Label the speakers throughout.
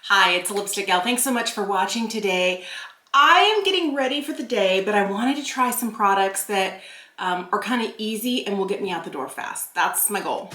Speaker 1: Hi, it's Lipstick Gal. Thanks so much for watching today. I am getting ready for the day, but I wanted to try some products that are kind of easy and will get me out the door fast. That's my goal.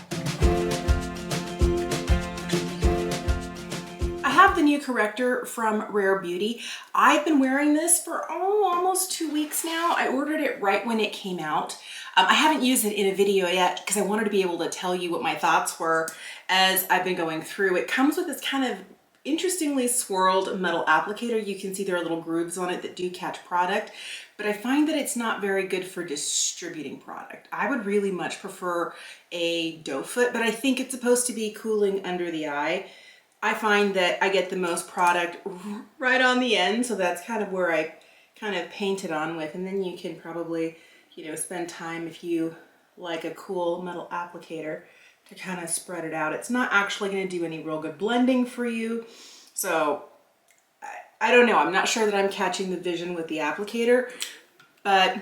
Speaker 1: I have the new corrector from Rare Beauty. I've been wearing this for almost 2 weeks now. I ordered it right when it came out. I haven't used it in a video yet because I wanted to be able to tell you what my thoughts were as I've been going through. It comes with this kind of interestingly swirled metal applicator. You can see there are little grooves on it that do catch product, but I find that it's not very good for distributing product. I would really much prefer a doe foot, but I think it's supposed to be cooling under the eye. I find that I get the most product right on the end, so that's kind of where I kind of paint it on with, and then you can probably, spend time if you like a cool metal applicator to kind of spread it out. It's not actually going to do any real good blending for you, so I don't know. I'm not sure that I'm catching the vision with the applicator, but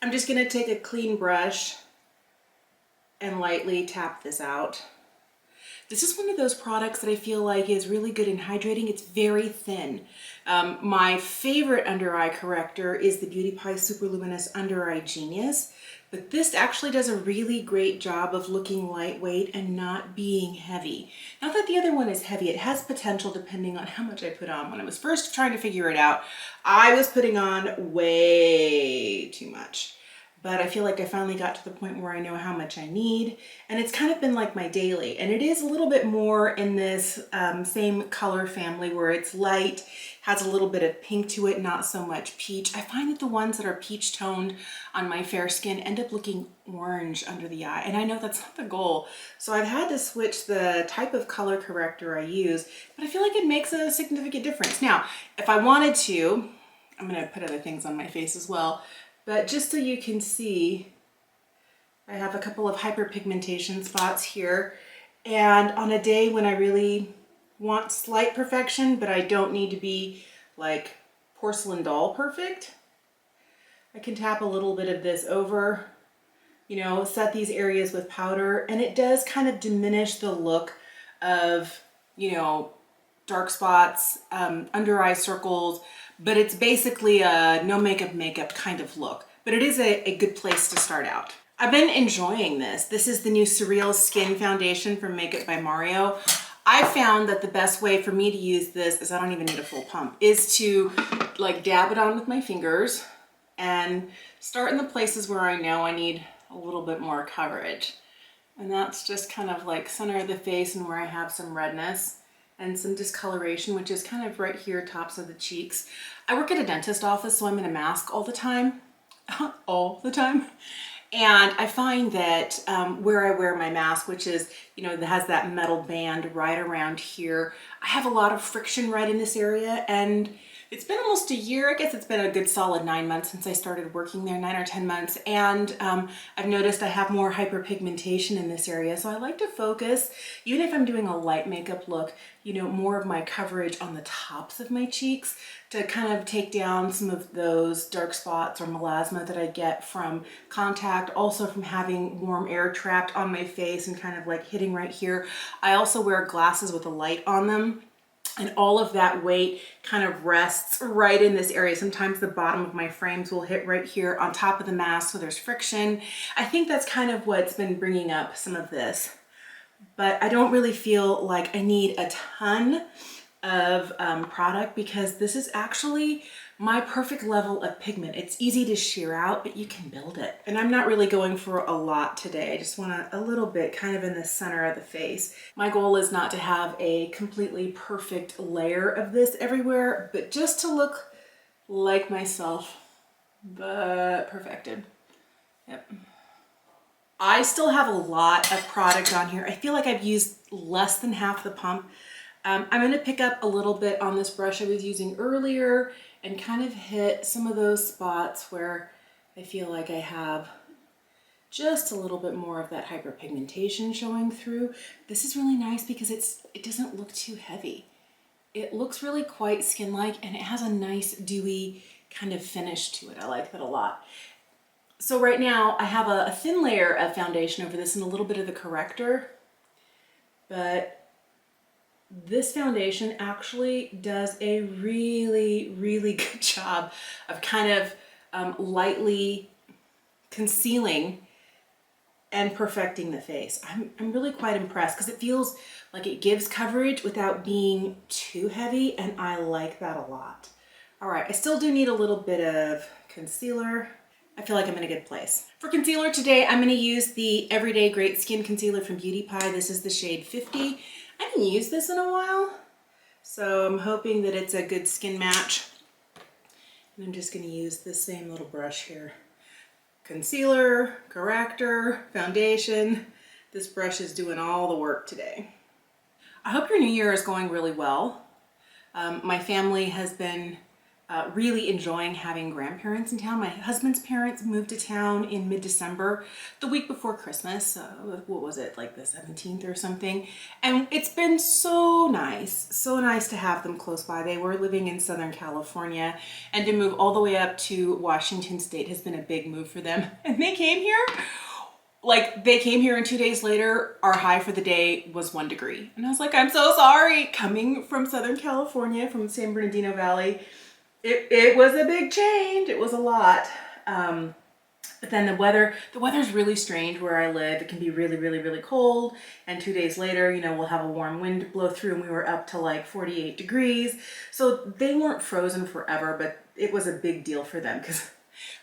Speaker 1: I'm just going to take a clean brush and lightly tap this out. This is one of those products that I feel like is really good in hydrating. It's very thin. My favorite under eye corrector is the Beauty Pie Super Luminous Under Eye Genius, but this actually does a really great job of looking lightweight and not being heavy. Not that the other one is heavy. It has potential depending on how much I put on. When I was first trying to figure it out, I was putting on way too much. But I feel like I finally got to the point where I know how much I need, and it's kind of been like my daily. And it is a little bit more in this same color family where it's light, has a little bit of pink to it, not so much peach. I find that the ones that are peach toned on my fair skin end up looking orange under the eye, and I know that's not the goal. So I've had to switch the type of color corrector I use, but I feel like it makes a significant difference. Now, if I wanted to, I'm gonna put other things on my face as well, but just so you can see, I have a couple of hyperpigmentation spots here. And on a day when I really want slight perfection, but I don't need to be like porcelain doll perfect, I can tap a little bit of this over, set these areas with powder, and it does kind of diminish the look of, dark spots, under eye circles, but it's basically a no makeup kind of look. But it is a good place to start out. I've been enjoying this. This is the new SurrealSkin foundation from Makeup by Mario. I found that the best way for me to use this is I don't even need a full pump, is to like dab it on with my fingers and start in the places where I know I need a little bit more coverage. And that's just kind of like center of the face and where I have some redness and some discoloration, which is kind of right here, tops of the cheeks. I work at a dentist office, so I'm in a mask all the time, all the time. And I find that where I wear my mask, which is, that has that metal band right around here, I have a lot of friction right in this area. And it's been almost a year. I guess it's been a good solid 9 months since I started working there, 9 or 10 months. And I've noticed I have more hyperpigmentation in this area. So I like to focus, even if I'm doing a light makeup look, more of my coverage on the tops of my cheeks to kind of take down some of those dark spots or melasma that I get from contact, also from having warm air trapped on my face and kind of like hitting right here. I also wear glasses with a light on them, and all of that weight kind of rests right in this area. Sometimes the bottom of my frames will hit right here on top of the mask, so there's friction. I think that's kind of what's been bringing up some of this. But I don't really feel like I need a ton of product because this is actually my perfect level of pigment. It's easy to shear out, but you can build it. And I'm not really going for a lot today. I just want a little bit kind of in the center of the face. My goal is not to have a completely perfect layer of this everywhere, but just to look like myself, but perfected. Yep. I still have a lot of product on here. I feel like I've used less than half the pump. I'm going to pick up a little bit on this brush I was using earlier and kind of hit some of those spots where I feel like I have just a little bit more of that hyperpigmentation showing through. This is really nice because it doesn't look too heavy. It looks really quite skin-like, and it has a nice dewy kind of finish to it. I like that a lot. So right now I have a thin layer of foundation over this and a little bit of the corrector, but this foundation actually does a really, really good job of kind of lightly concealing and perfecting the face. I'm really quite impressed because it feels like it gives coverage without being too heavy, and I like that a lot. All right, I still do need a little bit of concealer. I feel like I'm in a good place. For concealer today, I'm gonna use the Everyday Great Skin Concealer from Beauty Pie. This is the shade 50. I haven't used this in a while, so I'm hoping that it's a good skin match. And I'm just gonna use this same little brush here. Concealer, corrector, foundation. This brush is doing all the work today. I hope your new year is going really well. My family has been really enjoying having grandparents in town. My husband's parents moved to town in mid-December, the week before Christmas. What was it, like the 17th or something? And it's been so nice to have them close by. They were living in Southern California, and to move all the way up to Washington State has been a big move for them. And they came here, and 2 days later, our high for the day was 1 degree. And I was like, I'm so sorry. Coming from Southern California, from San Bernardino Valley, it was a big change. It was a lot. But then the weather's really strange where I live. It can be really, really, really cold. And 2 days later, we'll have a warm wind blow through, and we were up to like 48 degrees. So they weren't frozen forever, but it was a big deal for them because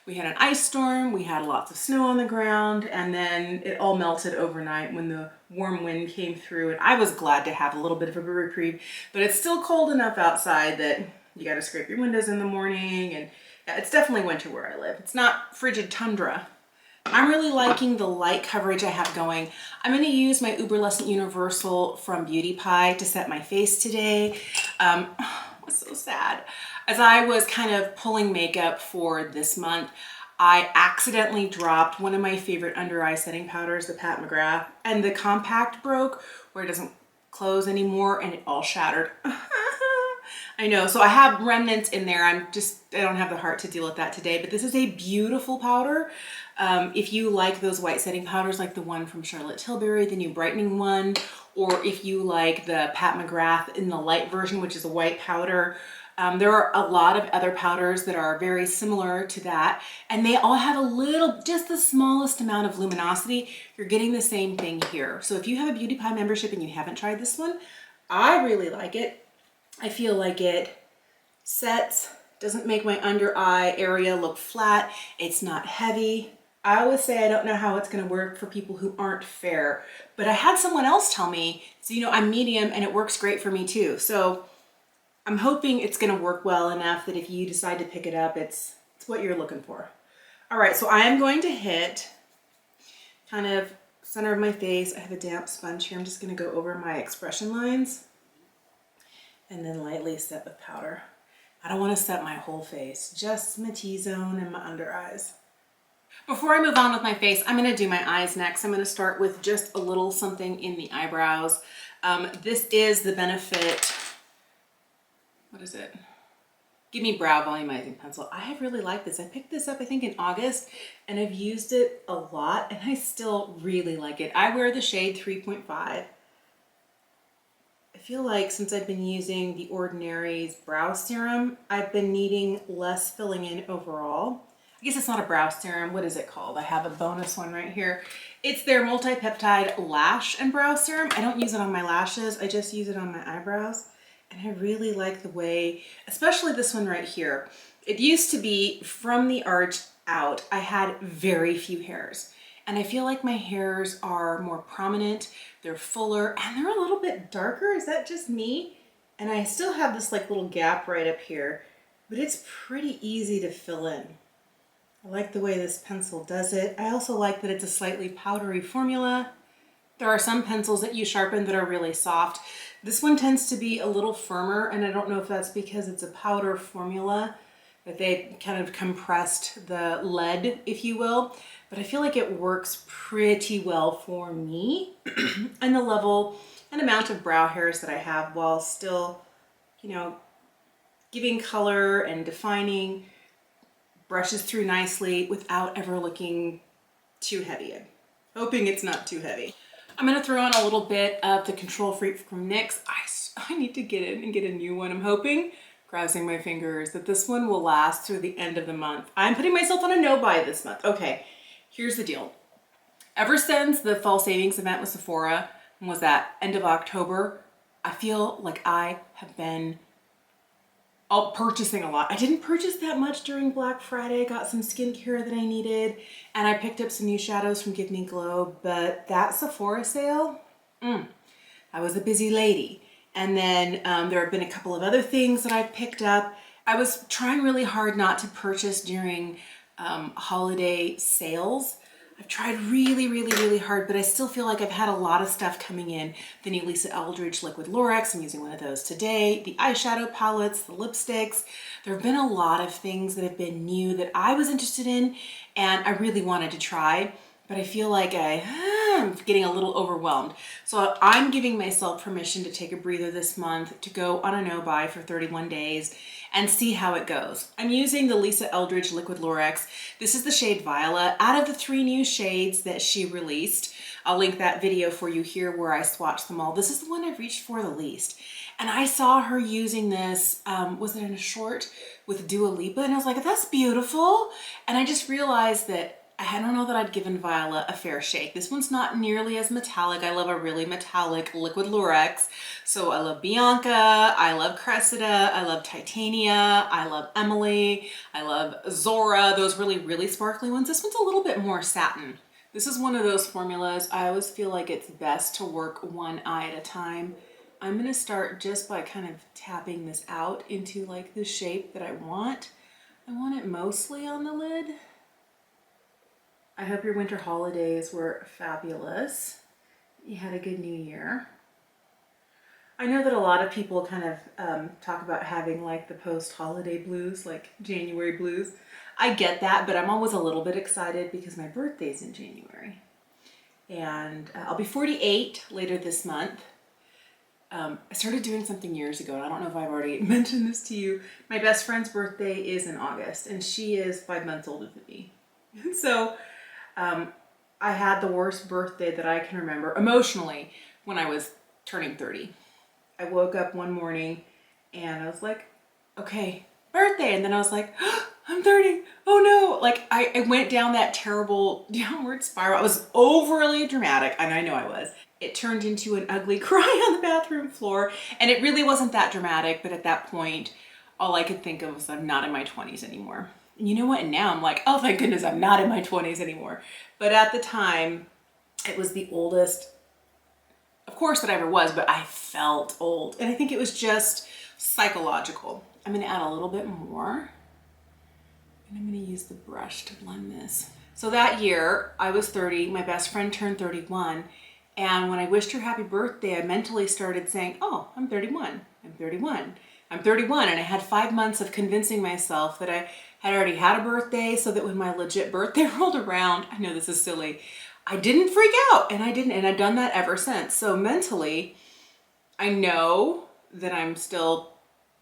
Speaker 1: we had an ice storm, we had lots of snow on the ground, and then it all melted overnight when the warm wind came through. And I was glad to have a little bit of a reprieve, but it's still cold enough outside that you got to scrape your windows in the morning, and yeah, it's definitely winter where I live. It's not frigid tundra. I'm really liking the light coverage I have going. I'm going to use my Uberlucent Universal from Beauty Pie to set my face today. It was so sad. As I was kind of pulling makeup for this month, I accidentally dropped one of my favorite under eye setting powders, the Pat McGrath, and the compact broke where it doesn't close anymore, and it all shattered. I know, so I have remnants in there. I don't have the heart to deal with that today, but this is a beautiful powder. If you like those white setting powders, like the one from Charlotte Tilbury, the new brightening one, or if you like the Pat McGrath in the light version, which is a white powder, there are a lot of other powders that are very similar to that, and they all have just the smallest amount of luminosity. You're getting the same thing here. So if you have a Beauty Pie membership and you haven't tried this one, I really like it. I feel like it sets, doesn't make my under eye area look flat. It's not heavy. I always say I don't know how it's going to work for people who aren't fair, but I had someone else tell me, so I'm medium and it works great for me too. So I'm hoping it's going to work well enough that if you decide to pick it up, it's what you're looking for. All right, so I am going to hit kind of center of my face. I have a damp sponge here. I'm just going to go over my expression lines and then lightly set with powder. I don't want to set my whole face, just my T-zone and my under eyes. Before I move on with my face, I'm going to do my eyes next. I'm going to start with just a little something in the eyebrows. This is the Benefit, what is it? Gimme Brow Volumizing Pencil. I have really liked this. I picked this up I think in August, and I've used it a lot, and I still really like it. I wear the shade 3.5. I feel like since I've been using the Ordinary's brow serum, I've been needing less filling in overall. I guess it's not a brow serum. What is it called? I have a bonus one right here. It's their multi-peptide lash and brow serum. I don't use it on my lashes. I just use it on my eyebrows. And I really like the way, especially this one right here. It used to be from the arch out, I had very few hairs. And I feel like my hairs are more prominent, they're fuller, and they're a little bit darker. Is that just me? And I still have this like little gap right up here, but it's pretty easy to fill in. I like the way this pencil does it. I also like that it's a slightly powdery formula. There are some pencils that you sharpen that are really soft. This one tends to be a little firmer, and I don't know if that's because it's a powder formula, that they kind of compressed the lead, if you will. But I feel like it works pretty well for me and the level and amount of brow hairs that I have, while still, giving color and defining, brushes through nicely without ever looking too heavy. I'm hoping it's not too heavy. I'm gonna throw on a little bit of the Control Freak from NYX. I need to get in and get a new one. I'm hoping, crossing my fingers, that this one will last through the end of the month. I'm putting myself on a no-buy this month. Okay, here's the deal. Ever since the fall savings event with Sephora, was that end of October, I feel like I have been purchasing a lot. I didn't purchase that much during Black Friday. Got some skincare that I needed, and I picked up some new shadows from Give Me Glow, but that Sephora sale, I was a busy lady. And then there have been a couple of other things that I've picked up. I was trying really hard not to purchase during holiday sales. I've tried really hard, but I still feel like I've had a lot of stuff coming in. The new Eldridge Liquid Lurex, I'm using one of those today. The eyeshadow palettes, the lipsticks. There have been a lot of things that have been new that I was interested in and I really wanted to try, but I feel like I'm getting a little overwhelmed. So I'm giving myself permission to take a breather this month, to go on a no-buy for 31 days and see how it goes. I'm using the Eldridge Liquid Lurex. This is the shade Viola. Out of the 3 new shades that she released, I'll link that video for you here where I swatched them all. This is the one I've reached for the least. And I saw her using this, was it in a short with Dua Lipa? And I was like, that's beautiful. And I just realized that I don't know that I'd given Viola a fair shake. This one's not nearly as metallic. I love a really metallic liquid Lurex. So I love Bianca, I love Cressida, I love Titania, I love Emily, I love Zora, those really sparkly ones. This one's a little bit more satin. This is one of those formulas. I always feel like it's best to work one eye at a time. I'm gonna start just by kind of tapping this out into like the shape that I want. I want it mostly on the lid. I hope your winter holidays were fabulous. You had a good new year. I know that a lot of people kind of talk about having like the post-holiday blues, like January blues. I get that, but I'm always a little bit excited because my birthday's in January. And I'll be 48 later this month. I started doing something years ago, and I don't know if I've already mentioned this to you. My best friend's birthday is in August, and she is 5 months older than me. So I had the worst birthday that I can remember emotionally when I was turning 30. I woke up one morning and I was like, okay, birthday. And then I was like, oh, I'm 30. Oh no. Like I went down that terrible downward spiral. I was overly dramatic, and I know I was. It turned into an ugly cry on the bathroom floor, and it really wasn't that dramatic, but at that point, all I could think of was I'm not in my 20s anymore. And you know what? And now I'm like, oh, thank goodness I'm not in my 20s anymore. But at the time, it was the oldest, of course, that I ever was, but I felt old. And I think it was just psychological. I'm gonna add a little bit more. And I'm gonna use the brush to blend this. So that year, I was 30, my best friend turned 31. And when I wished her happy birthday, I mentally started saying, oh, I'm 31, I'm 31, I'm 31. And I had 5 months of convincing myself that I had already had a birthday so that when my legit birthday rolled around, I know this is silly, I didn't freak out, and I didn't, and I've done that ever since. So mentally, I know that I'm still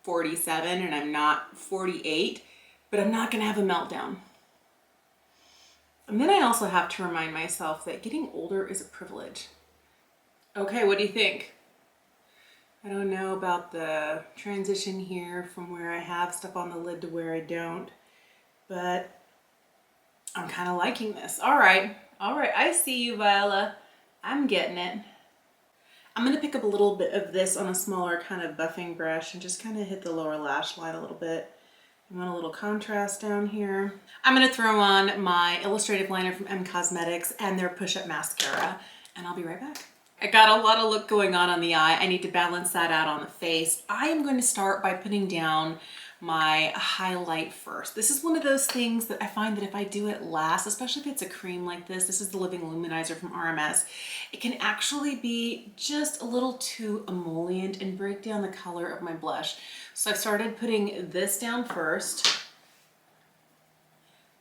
Speaker 1: 47 and I'm not 48, but I'm not gonna have a meltdown. And then I also have to remind myself that getting older is a privilege. Okay, what do you think? I don't know about the transition here from where I have stuff on the lid to where I don't, but I'm kind of liking this. All right, I see you, Viola. I'm getting it. I'm gonna pick up a little bit of this on a smaller kind of buffing brush and just kind of hit the lower lash line a little bit. I want a little contrast down here. I'm gonna throw on my Illustrative liner from M Cosmetics and their push-up mascara, and I'll be right back. I got a lot of look going on the eye. I need to balance that out on the face. I am going to start by putting down my highlight first. This is one of those things that I find that if I do it last, especially if it's a cream like this is the Living Luminizer from RMS, it can actually be just a little too emollient and break down the color of my blush. So I've started putting this down first.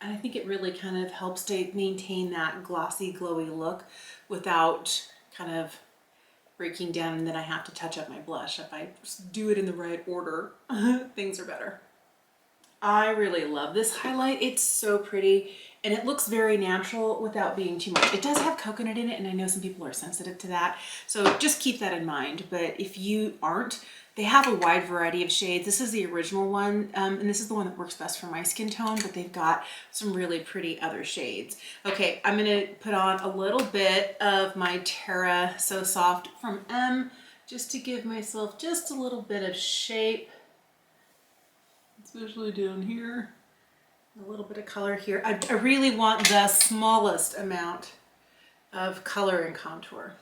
Speaker 1: And I think it really kind of helps to maintain that glossy, glowy look without kind of breaking down, and then I have to touch up my blush. If I just do it in the right order, things are better. I really love this highlight. It's so pretty and it looks very natural without being too much. It does have coconut in it and I know some people are sensitive to that. So just keep that in mind. But if you aren't, they have a wide variety of shades. This is the original one and this is the one that works best for my skin tone, but they've got some really pretty other shades. Okay, I'm gonna put on a little bit of my Terra So Soft from M just to give myself just a little bit of shape. Especially down here, a little bit of color here. I really want the smallest amount of color and contour.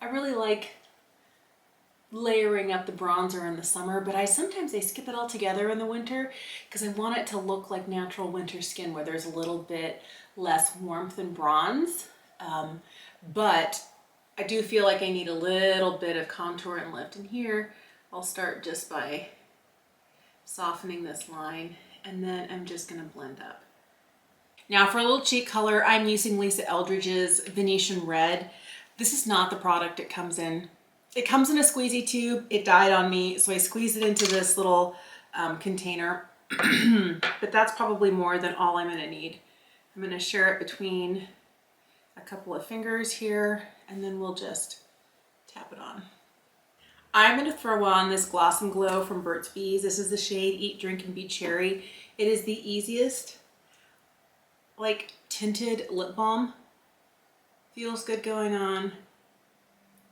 Speaker 1: I really like layering up the bronzer in the summer, but sometimes I skip it all together in the winter because I want it to look like natural winter skin where there's a little bit less warmth and bronze. But I do feel like I need a little bit of contour and lift. And here, I'll start just by softening this line, and then I'm just gonna blend up. Now for a little cheek color, I'm using Lisa Eldridge's Venetian Red. This is not the product it comes in. It comes in a squeezy tube. It died on me, so I squeezed it into this little container, but that's probably more than all I'm gonna need. I'm gonna share it between a couple of fingers here, and then we'll just tap it on. I'm going to throw on this Gloss and Glow from Burt's Bees. This is the shade Eat, Drink, and Be Cherry. It is the easiest, like, tinted lip balm. Feels good going on.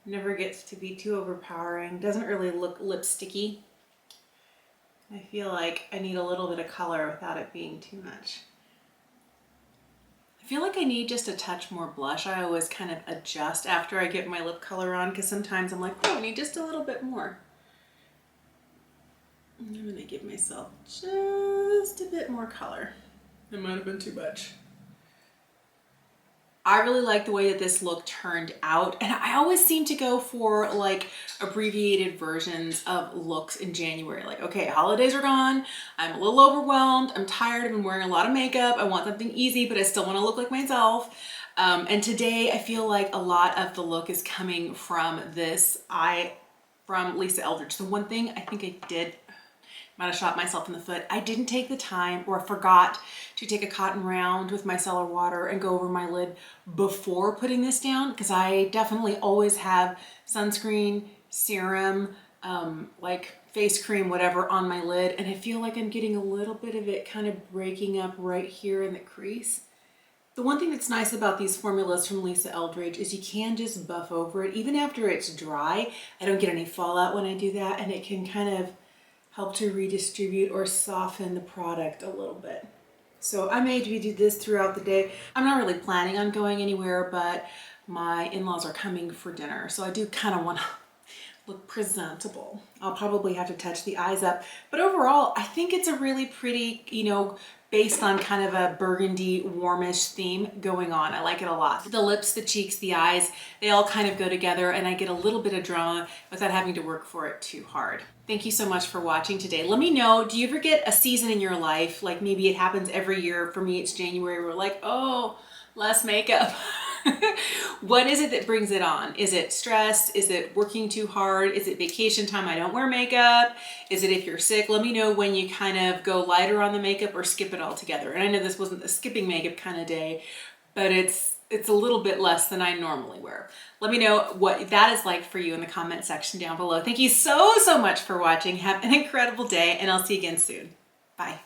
Speaker 1: Never gets to be too overpowering. Doesn't really look lipsticky. I feel like I need a little bit of color without it being too much. I feel like I need just a touch more blush. I always kind of adjust after I get my lip color on because sometimes I'm like, oh, I need just a little bit more. And I'm gonna give myself just a bit more color. It might have been too much. I really like the way that this look turned out, and I always seem to go for like abbreviated versions of looks in January. Like, okay, holidays are gone, I'm a little overwhelmed, I'm tired, I've been wearing a lot of makeup, I want something easy, but I still want to look like myself. And today I feel like a lot of the look is coming from from Lisa Eldridge. The one thing I think I did, might have shot myself in the foot. I didn't take the time, or forgot to take a cotton round with micellar water and go over my lid before putting this down, because I definitely always have sunscreen, serum, like face cream, whatever on my lid, and I feel like I'm getting a little bit of it kind of breaking up right here in the crease. The one thing that's nice about these formulas from Lisa Eldridge is you can just buff over it. Even after it's dry, I don't get any fallout when I do that, and it can kind of help to redistribute or soften the product a little bit. So I may do this throughout the day. I'm not really planning on going anywhere, but my in-laws are coming for dinner, so I do kind of want to look presentable. I'll probably have to touch the eyes up, but overall, I think it's a really pretty, you know, based on kind of a burgundy, warmish theme going on. I like it a lot. The lips, the cheeks, the eyes, they all kind of go together, and I get a little bit of drama without having to work for it too hard. Thank you so much for watching today. Let me know, do you ever get a season in your life, like maybe it happens every year, for me it's January, we're like, oh, less makeup. What is it that brings it on? Is it stress? Is it working too hard? Is it vacation time? I don't wear makeup. Is it if you're sick? Let me know when you kind of go lighter on the makeup or skip it all together. And I know this wasn't a skipping makeup kind of day, but it's a little bit less than I normally wear. Let me know what that is like for you in the comment section down below. Thank you so much for watching. Have an incredible day, and I'll see you again soon. Bye.